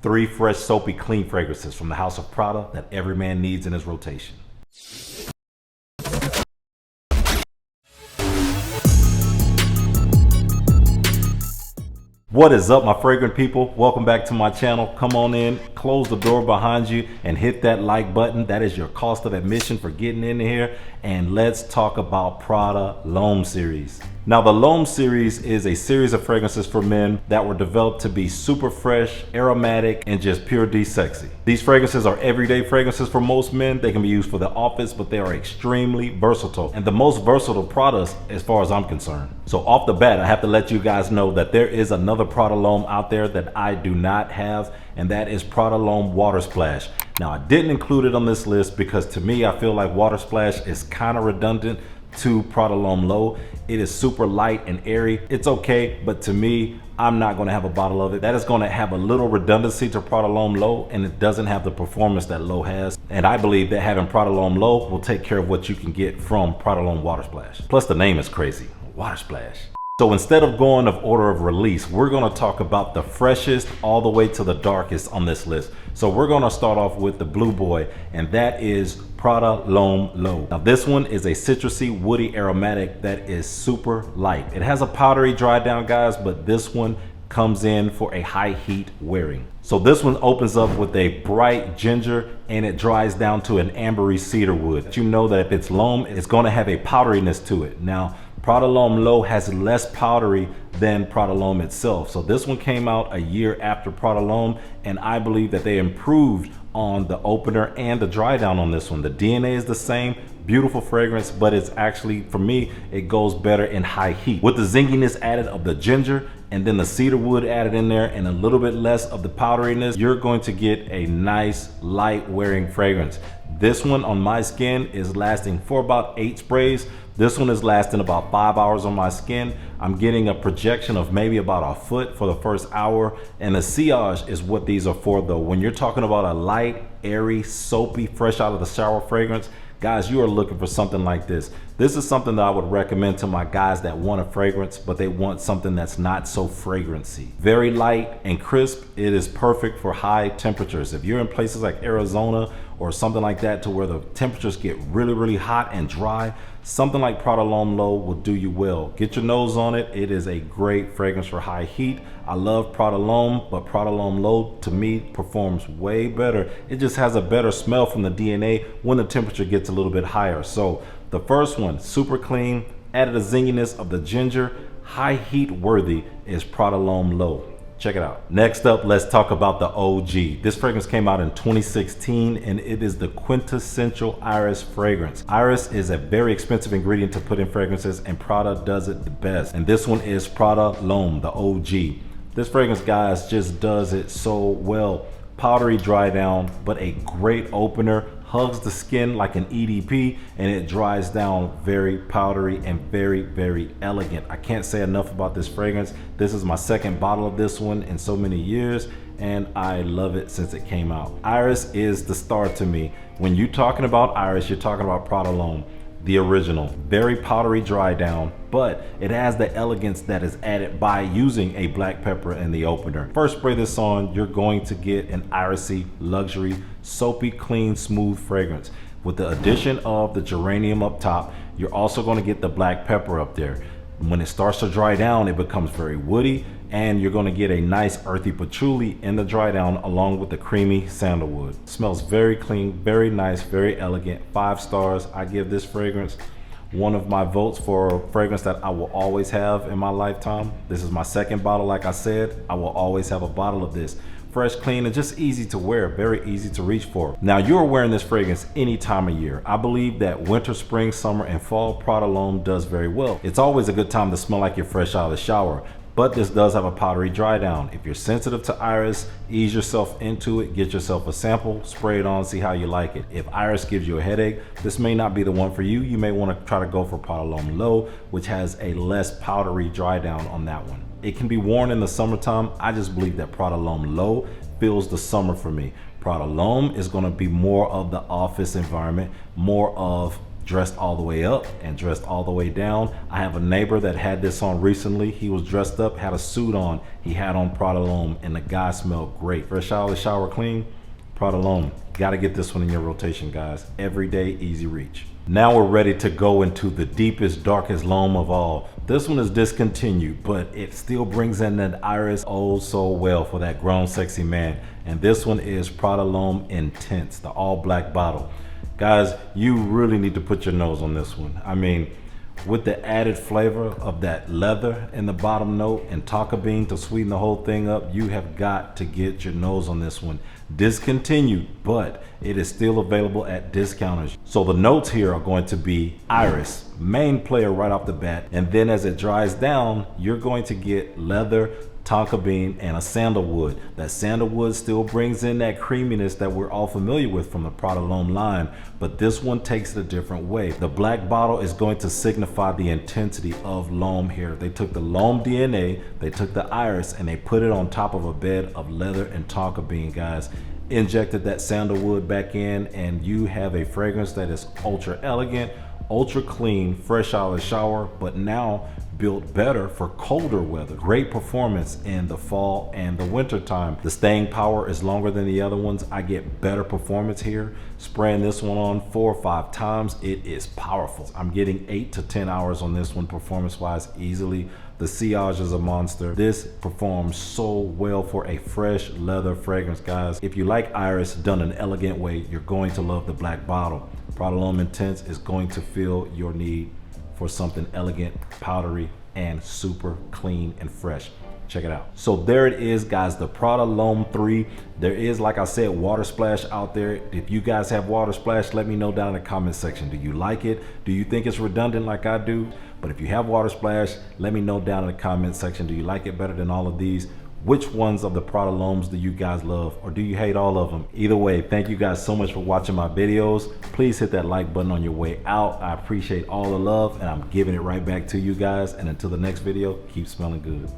3 fresh, soapy, clean fragrances from the house of Prada that every man needs in his rotation. What is up, my fragrant people? Welcome back to my channel. Come on in, close the door behind you and hit that like button. That is your cost of admission for getting in here. And let's talk about Prada L'Homme series. Now, the L'Homme series is a series of fragrances for men that were developed to be super fresh, aromatic, and just pure D sexy. These fragrances are everyday fragrances for most men. They can be used for the office, but they are extremely versatile and the most versatile Pradas as far as I'm concerned. So off the bat, I have to let you guys know that there is another Prada L'Homme out there that I do not have, and that is Prada L'Homme Water Splash. Now, I didn't include it on this list because to me, I feel like Water Splash is kind of redundant to Prada L'Homme L'Eau. It is super light and airy. It's okay, but to me, I'm not gonna have a bottle of it. That is gonna have a little redundancy to Prada L'Homme L'Eau, and it doesn't have the performance that L'Eau has. And I believe that having Prada L'Homme L'Eau will take care of what you can get from Prada L'Homme Water Splash. Plus the name is crazy, Water Splash. So instead of going of order of release, we're gonna talk about the freshest all the way to the darkest on this list. So we're gonna start off with the Blue Boy, and that is Prada L'Homme L'Eau. Now this one is a citrusy, woody aromatic that is super light. It has a powdery dry down, guys, but this one comes in for a high heat wearing. So this one opens up with a bright ginger and it dries down to an ambery cedar wood. You know that if it's L'Homme, it's gonna have a powderiness to it. Now, Prada L'Homme L'Eau has less powdery than Prada L'Homme itself. So this one came out a year after Prada L'Homme, and I believe that they improved on the opener and the dry down on this one. The DNA is the same, beautiful fragrance, but it's actually, for me, it goes better in high heat. With the zinginess added of the ginger and then the cedar wood added in there and a little bit less of the powderiness, you're going to get a nice light wearing fragrance. This one on my skin is lasting for about 8 sprays. This one is lasting about 5 hours on my skin. I'm getting a projection of maybe about a foot for the first hour. And the sillage is what these are for though. When you're talking about a light, airy, soapy, fresh out of the shower fragrance, guys, you are looking for something like this. This is something that I would recommend to my guys that want a fragrance, but they want something that's not so fragrancy. Very light and crisp. It is perfect for high temperatures. If you're in places like Arizona or something like that to where the temperatures get really, really hot and dry, something like Prada L'Homme L'Eau will do you well. Get your nose on it. It is a great fragrance for high heat. I love Prada L'Homme, but Prada L'Homme L'Eau to me performs way better. It just has a better smell from the DNA when the temperature gets a little bit higher. So the first one, super clean, added a zinginess of the ginger, high heat worthy, is Prada L'Homme L'Eau. Check it out. Next up, let's talk about the OG. This fragrance came out in 2016 and it is the quintessential Iris fragrance. Iris is a very expensive ingredient to put in fragrances and Prada does it the best. And this one is Prada L'Homme, the OG. This fragrance, guys, just does it so well. Powdery dry down, but a great opener. Hugs the skin like an EDP and it dries down very powdery and very, very elegant. I can't say enough about this fragrance. This is my second bottle of this one in so many years and I love it since it came out. Iris is the star to me. When you're talking about Iris, you're talking about Prada L'Homme, the original. Very powdery dry down, but it has the elegance that is added by using a black pepper in the opener. First spray this on, you're going to get an irisy, luxury, soapy, clean, smooth fragrance. With the addition of the geranium up top, you're also going to get the black pepper up there. When it starts to dry down, it becomes very woody and you're going to get a nice earthy patchouli in the dry down along with the creamy sandalwood. Smells very clean, very nice, very elegant. 5 stars. I give this fragrance one of my votes for a fragrance that I will always have in my lifetime. This is my second bottle. Like I said, I will always have a bottle of this. Fresh, clean, and just easy to wear, very easy to reach for. Now, you're wearing this fragrance any time of year. I believe that winter, spring, summer, and fall, Prada L'Homme does very well. It's always a good time to smell like you're fresh out of the shower, but this does have a powdery dry down. If you're sensitive to Iris, ease yourself into it, get yourself a sample, spray it on, see how you like it. If Iris gives you a headache, this may not be the one for you. You may want to try to go for Prada L'Homme L'Eau, which has a less powdery dry down on that one. It can be worn in the summertime. I just believe that Prada L'Homme L'Eau fills the summer for me. Prada L'Homme is going to be more of the office environment, more of dressed all the way up and dressed all the way down. I have a neighbor that had this on recently. He was dressed up, had a suit on. He had on Prada L'Homme, and the guy smelled great. Fresh out of the shower clean, Prada L'Homme. Gotta get this one in your rotation, guys. Everyday easy reach. Now we're ready to go into the deepest, darkest L'Homme of all. This one is discontinued, but it still brings in that iris oh so well for that grown sexy man. And this one is Prada L'Homme Intense, the all black bottle. Guys, you really need to put your nose on this one. I mean, with the added flavor of that leather in the bottom note and tonka bean to sweeten the whole thing up, you have got to get your nose on this one. Discontinued, but it is still available at discounters. So the notes here are going to be iris, main player right off the bat, and then as it dries down, you're going to get leather, tonka bean, and a sandalwood. That sandalwood still brings in that creaminess that we're all familiar with from the Prada L'Homme line, but this one takes it a different way. The black bottle is going to signify the intensity of L'Homme here. They took the L'Homme DNA, they took the iris, and they put it on top of a bed of leather and tonka bean, guys. Injected that sandalwood back in, and you have a fragrance that is ultra elegant, ultra clean, fresh out of the shower, but now built better for colder weather. Great performance in the fall and the winter time. The staying power is longer than the other ones. I get better performance here. Spraying this one on 4 or 5 times, it is powerful. I'm getting 8 to 10 hours on this one performance wise easily. The sillage is a monster. This performs so well for a fresh leather fragrance, guys. If you like iris done an elegant way, you're going to love the black bottle. Prada L'Homme Intense is going to fill your need for something elegant, powdery, and super clean and fresh. Check it out. So there it is, guys, the Prada L'Homme 3. There is, like I said, water splash out there. If you guys have water splash, let me know down in the comment section. Do you like it? Do you think it's redundant like I do? But if you have water splash, let me know down in the comment section. Do you like it better than all of these? Which ones of the Prada L'Hommes do you guys love, or do you hate all of them? Either way, thank you guys so much for watching my videos. Please hit that like button on your way out. I appreciate all the love, and I'm giving it right back to you guys. And until the next video, keep smelling good.